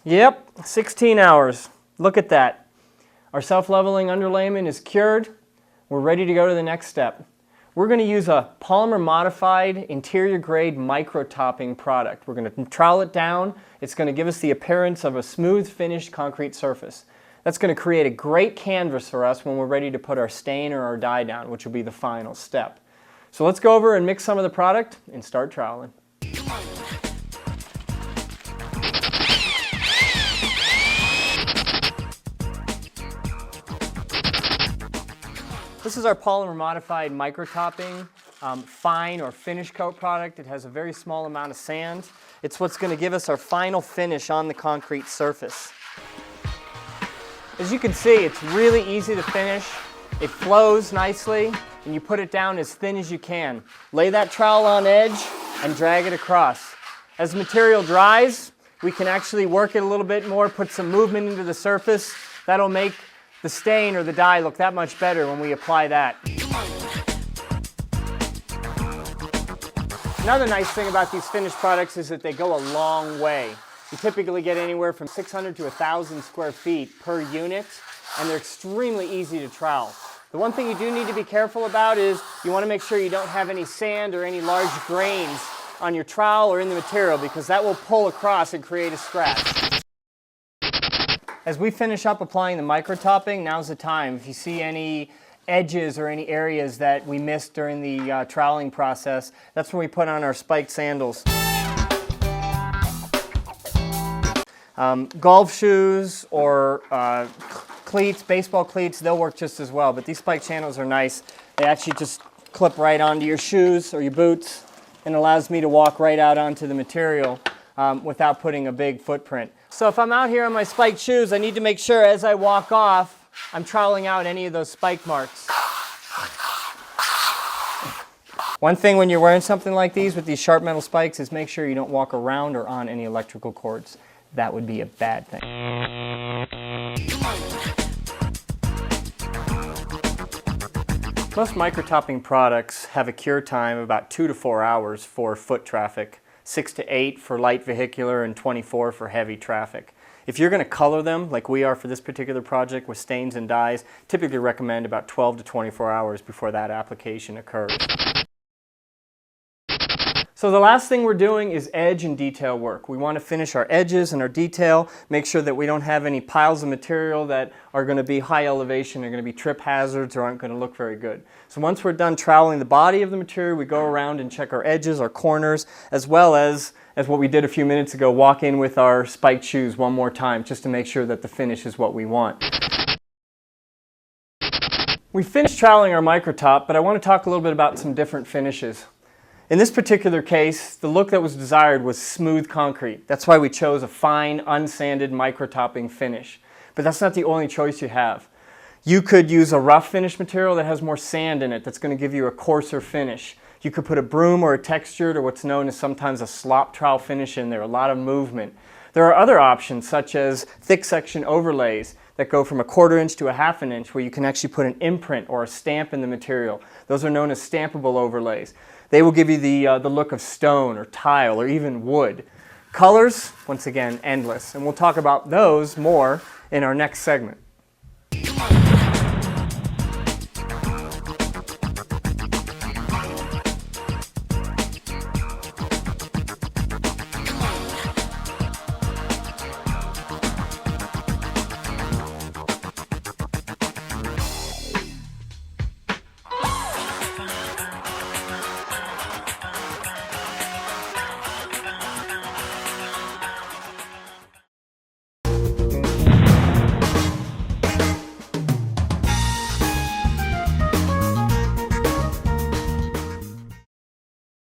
Yep, 16 hours. Look at that. Our self-leveling underlayment is cured. We're ready to go to the next step. We're going to use a polymer modified interior grade microtopping product. We're going to trowel it down. It's going to give us the appearance of a smooth finished concrete surface. That's going to create a great canvas for us when we're ready to put our stain or our dye down, which will be the final step. So let's go over and mix some of the product and start troweling. This is our polymer modified microtopping fine or finish coat product. It has a very small amount of sand. It's what's going to give us our final finish on the concrete surface. As you can see, it's really easy to finish. It flows nicely, and you put it down as thin as you can. Lay that trowel on edge and drag it across. As the material dries, we can actually work it a little bit more, put some movement into the surface. That'll make the stain or the dye look that much better when we apply that. Another nice thing about these finished products is that they go a long way. You typically get anywhere from 600 to 1,000 square feet per unit, and they're extremely easy to trowel. The one thing you do need to be careful about is you want to make sure you don't have any sand or any large grains on your trowel or in the material, because that will pull across and create a scratch. As we finish up applying the microtopping, now's the time. If you see any edges or any areas that we missed during the troweling process, that's when we put on our spiked sandals. Golf shoes or cleats, baseball cleats, they'll work just as well, but these spiked sandals are nice. They actually just clip right onto your shoes or your boots and allows me to walk right out onto the material without putting a big footprint. So if I'm out here on my spiked shoes, I need to make sure as I walk off, I'm troweling out any of those spike marks. One thing when you're wearing something like these with these sharp metal spikes is make sure you don't walk around or on any electrical cords. That would be a bad thing. Most microtopping products have a cure time of about 2 to 4 hours for foot traffic, 6 to 8 for light vehicular, and 24 for heavy traffic. If you're going to color them, like we are for this particular project with stains and dyes, typically recommend about 12 to 24 hours before that application occurs. So the last thing we're doing is edge and detail work. We want to finish our edges and our detail, make sure that we don't have any piles of material that are going to be high elevation, are going to be trip hazards, or aren't going to look very good. So once we're done troweling the body of the material, we go around and check our edges, our corners, as well as what we did a few minutes ago, walk in with our spiked shoes one more time just to make sure that the finish is what we want. We finished troweling our microtop, but I want to talk a little bit about some different finishes. In this particular case, the look that was desired was smooth concrete. That's why we chose a fine, unsanded microtopping finish. But that's not the only choice you have. You could use a rough finish material that has more sand in it that's going to give you a coarser finish. You could put a broom or a textured or what's known as sometimes a slop trowel finish in there, a lot of movement. There are other options such as thick section overlays that go from a 1/4 inch to a 1/2 inch, where you can actually put an imprint or a stamp in the material. Those are known as stampable overlays. They will give you the look of stone or tile or even wood. Colors, once again, endless. And we'll talk about those more in our next segment.